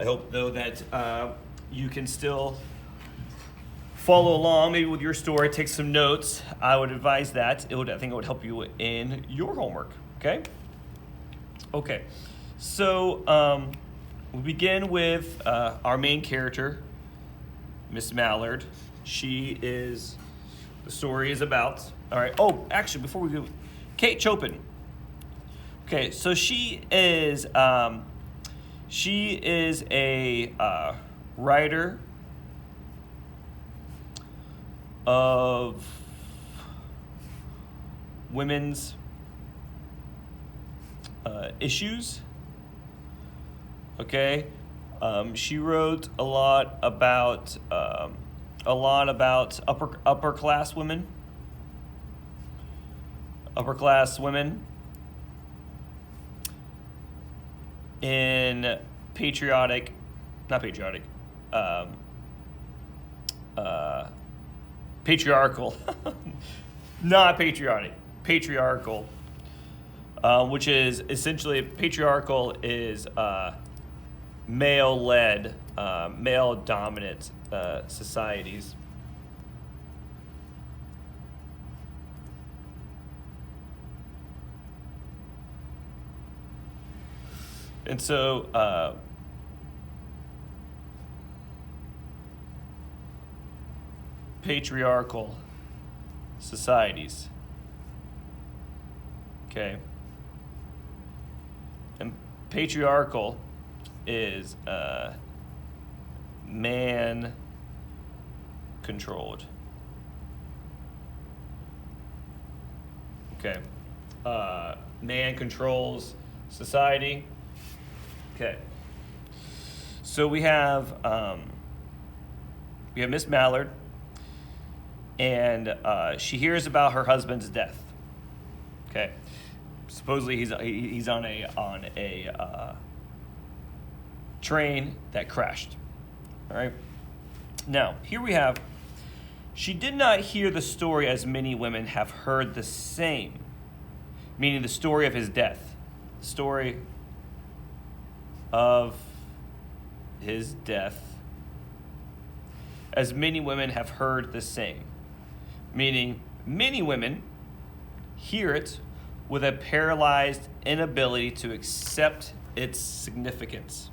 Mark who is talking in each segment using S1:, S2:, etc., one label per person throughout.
S1: I hope, though, that you can still follow along maybe with your story, take some notes. I would advise that. I think it would help you in your homework, okay? Okay, so we begin with our main character, Miss Mallard. The story is about, all right, oh, actually, before we go, Kate Chopin. Okay, so she is a writer of women's issues. Okay, she wrote a lot about upper class women. In patriotic, not patriotic, patriarchal, not patriotic, patriarchal, which is essentially patriarchal is male-led, male-dominant societies. And so patriarchal societies. Okay. And patriarchal is man controlled. Okay. Man controls society. Okay. So we have Miss Mallard, and she hears about her husband's death. Okay. Supposedly he's on a train that crashed. All right. Now, here we have, she did not hear the story as many women have heard the same, meaning the story of his death. The story of his death, as many women have heard the same, meaning many women hear it with a paralyzed inability to accept its significance.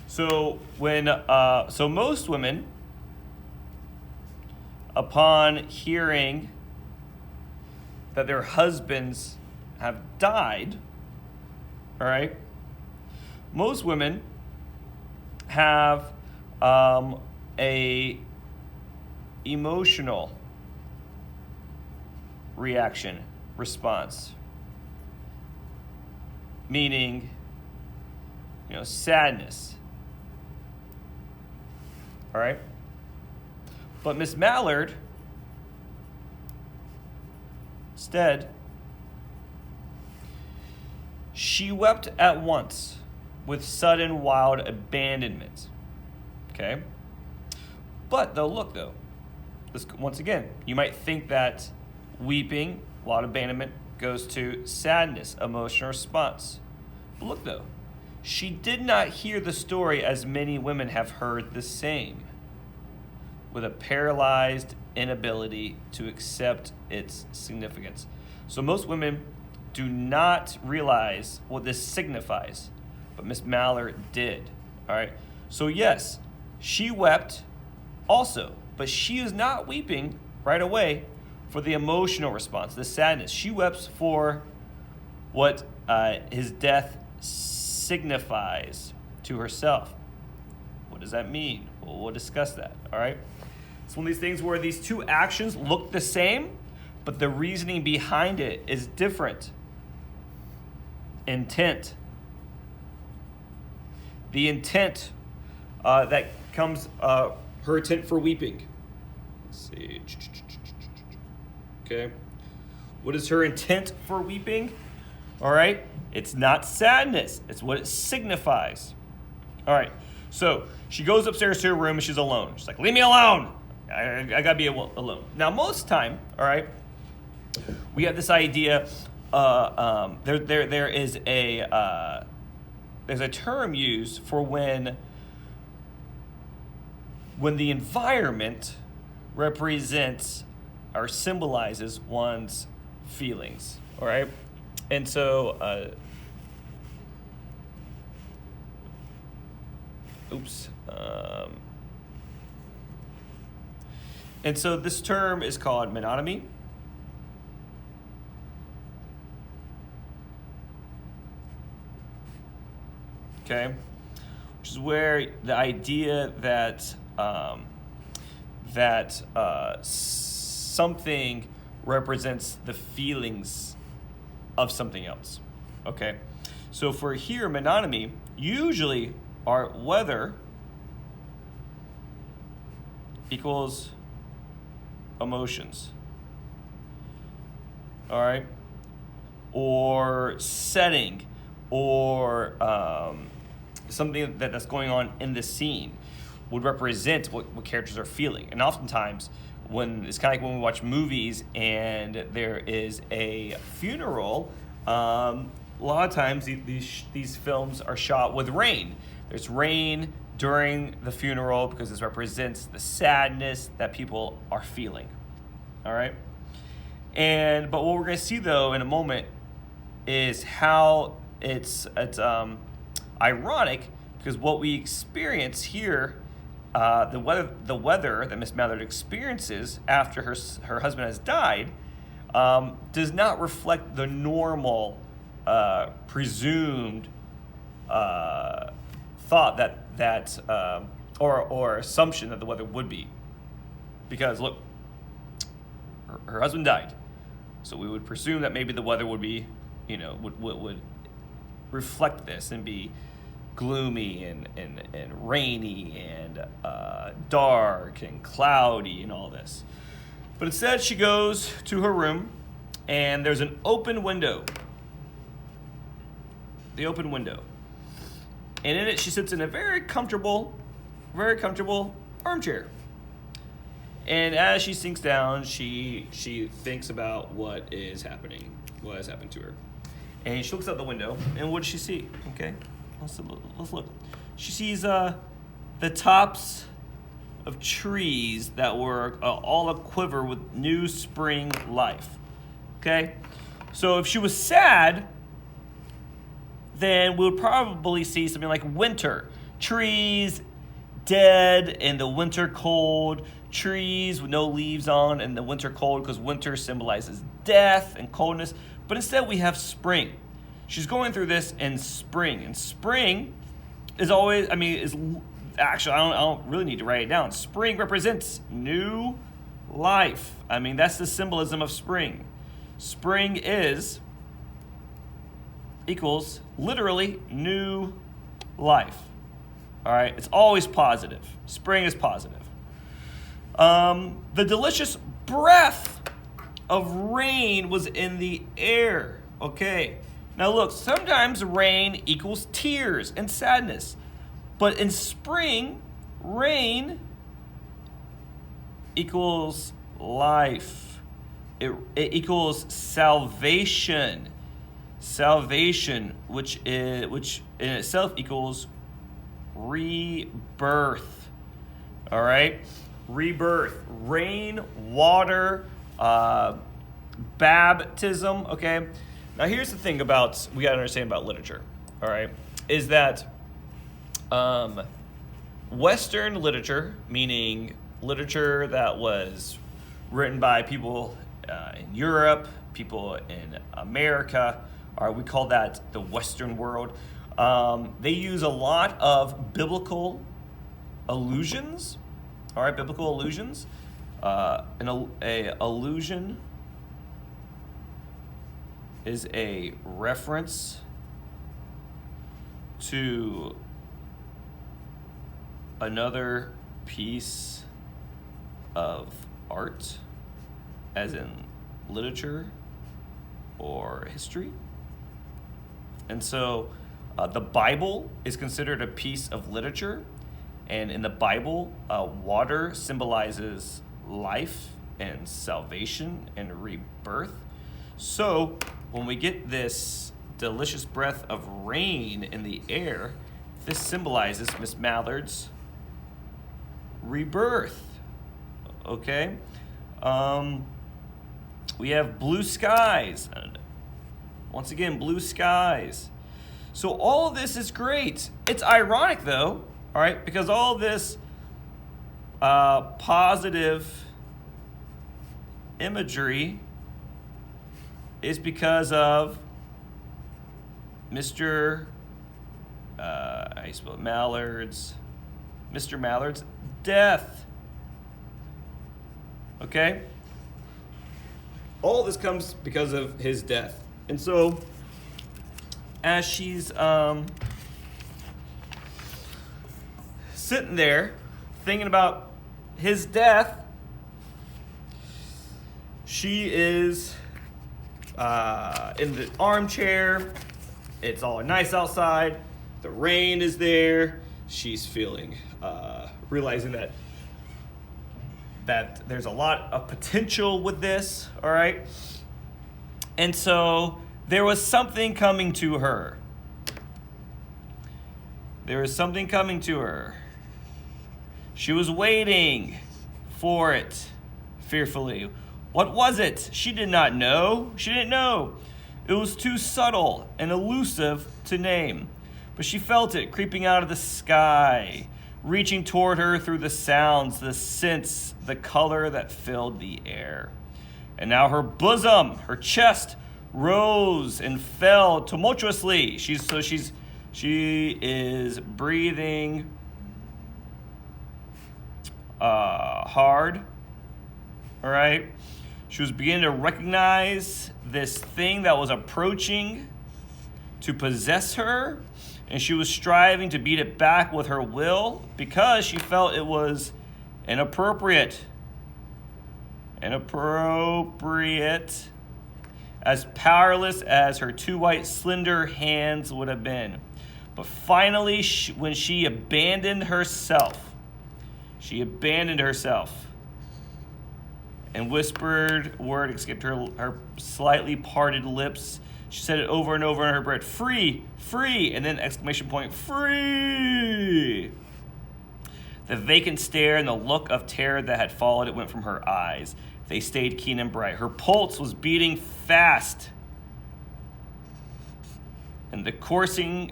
S1: So most women, upon hearing that their husbands have died, all right, most women have a emotional response, meaning, sadness, all right? But Miss Mallard, instead, she wept at once with sudden wild abandonment. Okay? But once again, you might think that weeping, wild abandonment, goes to sadness, emotional response. But look though, she did not hear the story as many women have heard the same, with a paralyzed inability to accept its significance. So most women do not realize what this signifies, but Miss Mallard did. All right. So yes, she wept also, but she is not weeping right away for the emotional response, the sadness. She weeps for what his death signifies to herself. What does that mean? Well, we'll discuss that. All right. It's one of these things where these two actions look the same, but the reasoning behind it is different. Intent. The intent that comes, her intent for weeping. Let's see. Okay. What is her intent for weeping? All right. It's not sadness. It's what it signifies. All right. So she goes upstairs to her room and she's alone. She's like, leave me alone. I got to be alone. Now, most time, all right, we have this idea there is a there's a term used for when the environment represents or symbolizes one's feelings. All right, and so and so this term is called mononymy. Okay, which is where the idea that something represents the feelings of something else. Okay, so for here, mononymy usually our weather equals emotions. All right, or setting, or something that's going on in the scene would represent what characters are feeling. And oftentimes, when it's kind of like when we watch movies and there is a funeral, a lot of times these films are shot with rain. There's rain during the funeral because this represents the sadness that people are feeling. All right? But what we're going to see, though, in a moment is how it's ironic, because what we experience here, the weather that Miss Mallard experiences after her husband has died, does not reflect the normal presumed thought that or assumption that the weather would be, because look, her husband died, so we would presume that maybe the weather would be, would reflect this and be gloomy and rainy and dark and cloudy and all this. But instead, she goes to her room, and there's an open window. The open window. And in it, she sits in a very comfortable armchair. And as she sinks down, she thinks about what has happened to her. And she looks out the window, and what does she see? Okay, let's look. She sees the tops of trees that were all a quiver with new spring life. Okay, so if she was sad, then we would probably see something like winter. Trees dead in the winter cold. Trees with no leaves on in the winter cold, because winter symbolizes death and coldness. But instead we have spring. She's going through this in spring. And spring is always, actually, I don't really need to write it down. Spring represents new life. That's the symbolism of spring. Spring equals literally new life. All right, it's always positive. Spring is positive. The delicious breath of rain was in the air. Okay, now look, sometimes rain equals tears and sadness, but in spring, rain equals life. It equals salvation. Salvation, which in itself equals rebirth. All right, rebirth, rain, water, baptism. Okay, now here's the thing we gotta understand about literature. All right, is that Western literature, meaning literature that was written by people in Europe, people in America, or we call that the Western world. They use a lot of biblical allusions. All right, biblical allusions. An allusion is a reference to another piece of art, as in literature or history. And so the Bible is considered a piece of literature. And in the Bible, water symbolizes life and salvation and rebirth. So when we get this delicious breath of rain in the air, this symbolizes Miss Mallard's rebirth. Okay? We have blue skies. Once again, blue skies. So all of this is great. It's ironic, though, all right, because all this positive imagery is because of Mr. Mr. Mallard's death. Okay? All this comes because of his death. And so, as she's sitting there thinking about his death, she is in the armchair. It's all nice outside. The rain is there. She's feeling, realizing that there's a lot of potential with this, all right? And so there was something coming to her. There was something coming to her. She was waiting for it fearfully. What was it? She did not know. She didn't know. It was too subtle and elusive to name. But she felt it creeping out of the sky, reaching toward her through the sounds, the scents, the color that filled the air. And now her bosom, her chest, rose and fell tumultuously. She is breathing hard. All right. She was beginning to recognize this thing that was approaching to possess her, and she was striving to beat it back with her will because she felt it was inappropriate, as powerless as her two white, slender hands would have been. But finally, when she abandoned herself and whispered a word, escaped her slightly parted lips. She said it over and over in her breath, free, free, and then exclamation point, free. The vacant stare and the look of terror that had followed it went from her eyes. They stayed keen and bright. Her pulse was beating fast. And the coursing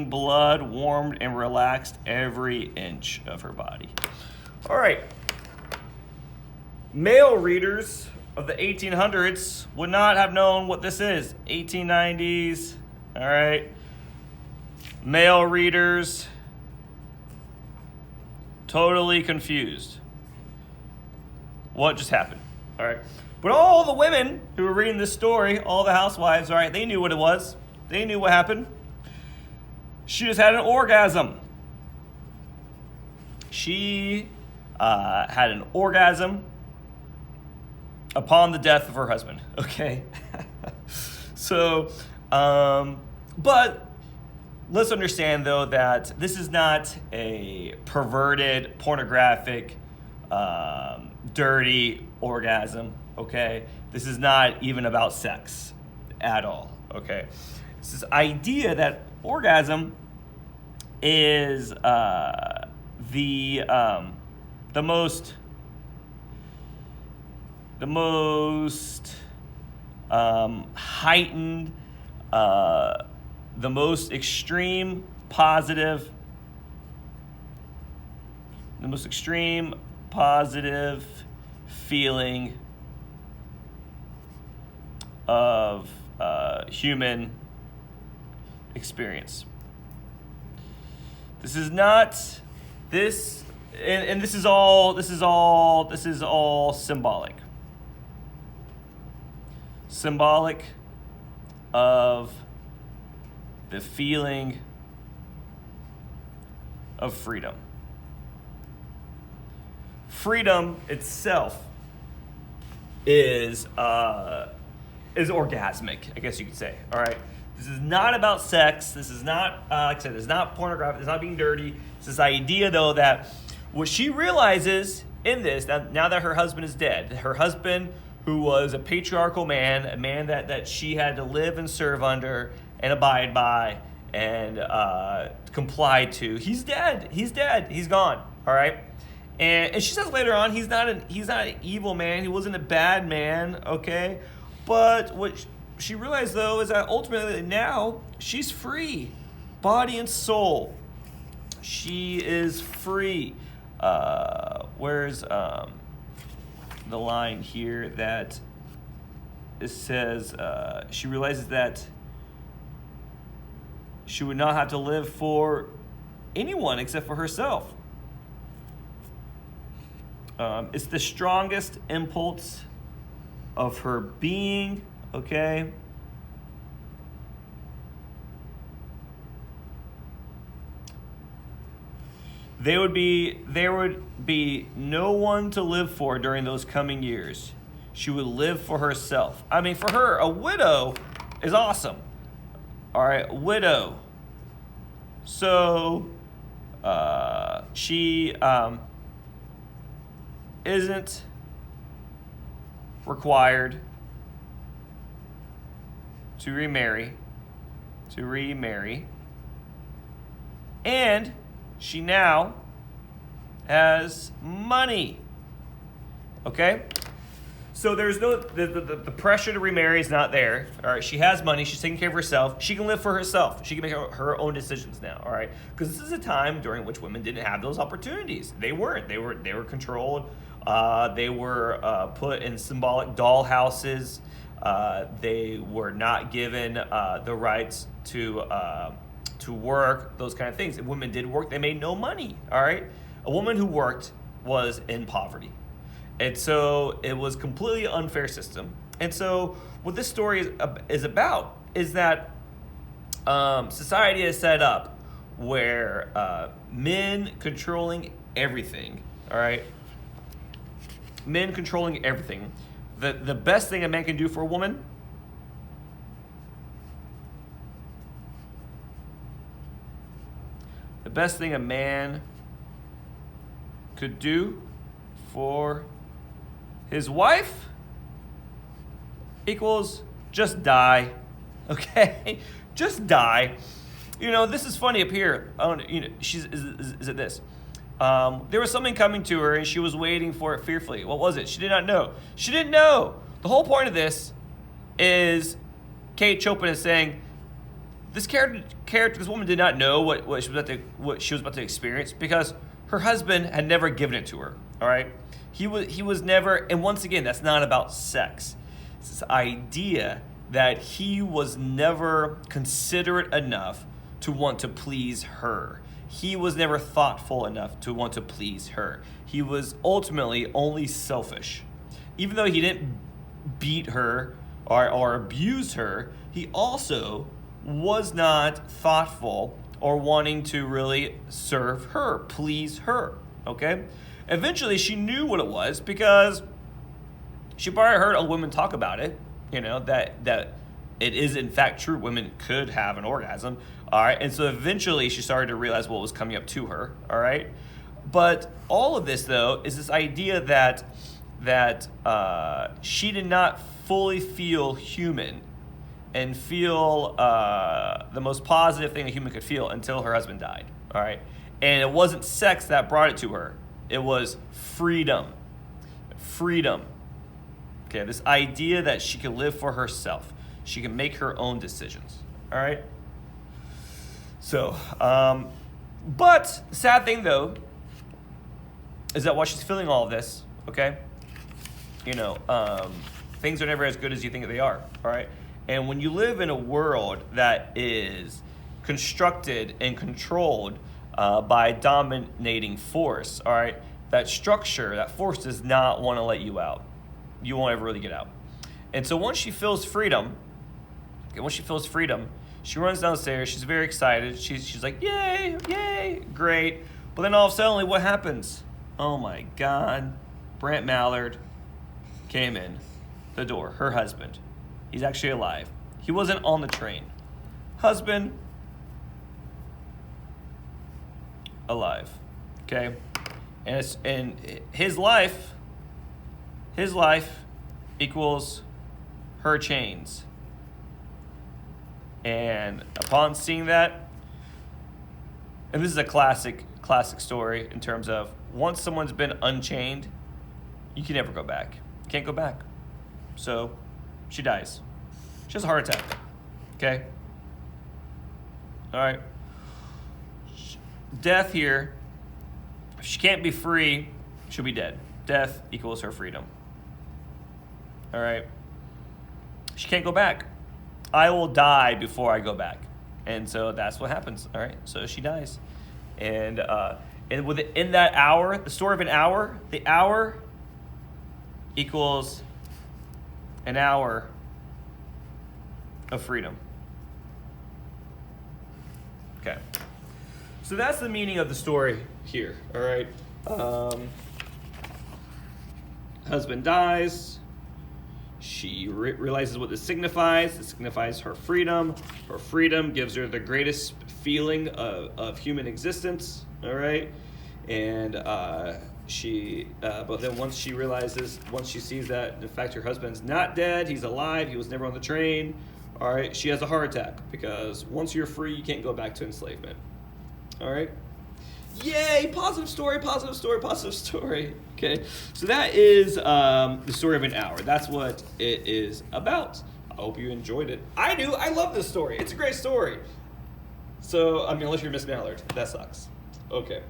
S1: blood warmed and relaxed every inch of her body. All right. Male readers of the 1800s would not have known what this is. 1890s, all right. Male readers, totally confused. What just happened? All right. But all the women who were reading this story, all the housewives, all right, they knew what it was. They knew what happened. She just had an orgasm. She had an orgasm upon the death of her husband, okay? So, but let's understand, though, that this is not a perverted, pornographic, dirty orgasm, okay? This is not even about sex at all, okay? It's this idea that orgasm is the most heightened, the most extreme positive feeling of human experience. This is not this, and this is all symbolic. Symbolic of the feeling of freedom. Freedom itself is orgasmic, I guess you could say. All right. This is not about sex. This is not, like I said, it's not pornographic. It's not being dirty. It's this idea, though, that what she realizes in this, now that her husband is dead, her husband who was a patriarchal man, a man that she had to live and serve under and abide by and comply to. He's dead. He's dead. He's gone. All right. And she says later on, he's not an evil man. He wasn't a bad man. Okay. But what she realized though is that ultimately now she's free, body and soul. She is free. Where's the line here that it says she realizes that she would not have to live for anyone except for herself. It's the strongest impulse of her being, okay? There would be no one to live for during those coming years. She would live for herself. I mean, for her, a widow is awesome. All right, widow. So she isn't required to remarry, and she now has money. Okay? So there's no, the pressure to remarry is not there. All right, she has money. She's taking care of herself. She can live for herself. She can make her own decisions now. All right, because this is a time during which women didn't have those opportunities. They weren't. They were controlled. They were put in symbolic doll houses. They were not given the rights to work. Those kind of things. If women did work, they made no money. All right, a woman who worked was in poverty. And so it was completely unfair system. And so what this story is about is that society is set up where men controlling everything, all right? Men controlling everything. The best thing a man can do for a woman, the best thing a man could do for his wife equals just die, okay? Just die. You know, this is funny up here. Is it this? There was something coming to her and she was waiting for it fearfully. What was it? She did not know. She didn't know. The whole point of this is Kate Chopin is saying this this woman did not know what she was about to experience because her husband had never given it to her, all right? He was never, and once again, that's not about sex. It's this idea that he was never considerate enough to want to please her. He was never thoughtful enough to want to please her. He was ultimately only selfish. Even though he didn't beat her or abuse her, he also was not thoughtful or wanting to really serve her, please her, okay? Eventually, she knew what it was because she probably heard other women talk about it, you know, that it is in fact true. Women could have an orgasm, all right? And so eventually she started to realize what was coming up to her, all right? But all of this, though, is this idea that she did not fully feel human and feel the most positive thing a human could feel until her husband died, all right? And it wasn't sex that brought it to her. It was freedom. Freedom. Okay, this idea that she can live for herself. She can make her own decisions. All right? So, but the sad thing, though, is that while she's feeling all of this, okay, you know, things are never as good as you think they are. All right? And when you live in a world that is constructed and controlled by a dominating force, all right? That structure, that force does not want to let you out. You won't ever really get out. And so once she feels freedom, she runs downstairs. She's very excited. She's like, yay, yay, great. But then all of a sudden, what happens? Oh my God. Brant Mallard came in the door, her husband. He's actually alive. He wasn't on the train. Husband, alive, okay, and his life equals her chains. And upon seeing that, and this is a classic story in terms of once someone's been unchained, you can never go back. You can't go back. So she dies. She has a heart attack. Okay? All right. Death here, if she can't be free, she'll be dead. Death equals her freedom. All right? She can't go back. I will die before I go back. And so that's what happens. All right? So she dies. And within that hour, the story of an hour, the hour equals an hour of freedom. Okay. So that's the meaning of the story here. All right. Husband dies. She realizes what this signifies. It signifies her freedom. Her freedom gives her the greatest feeling of human existence. All right. And but then once she sees that, in fact, her husband's not dead, he's alive, he was never on the train, all right, she has a heart attack because once you're free, you can't go back to enslavement. All right. Yay, positive story. Okay, so that is the story of an hour. That's what it is about. I hope you enjoyed it. I do. I love this story. It's a great story. So, I mean, unless you're Miss Mallard. That sucks. Okay.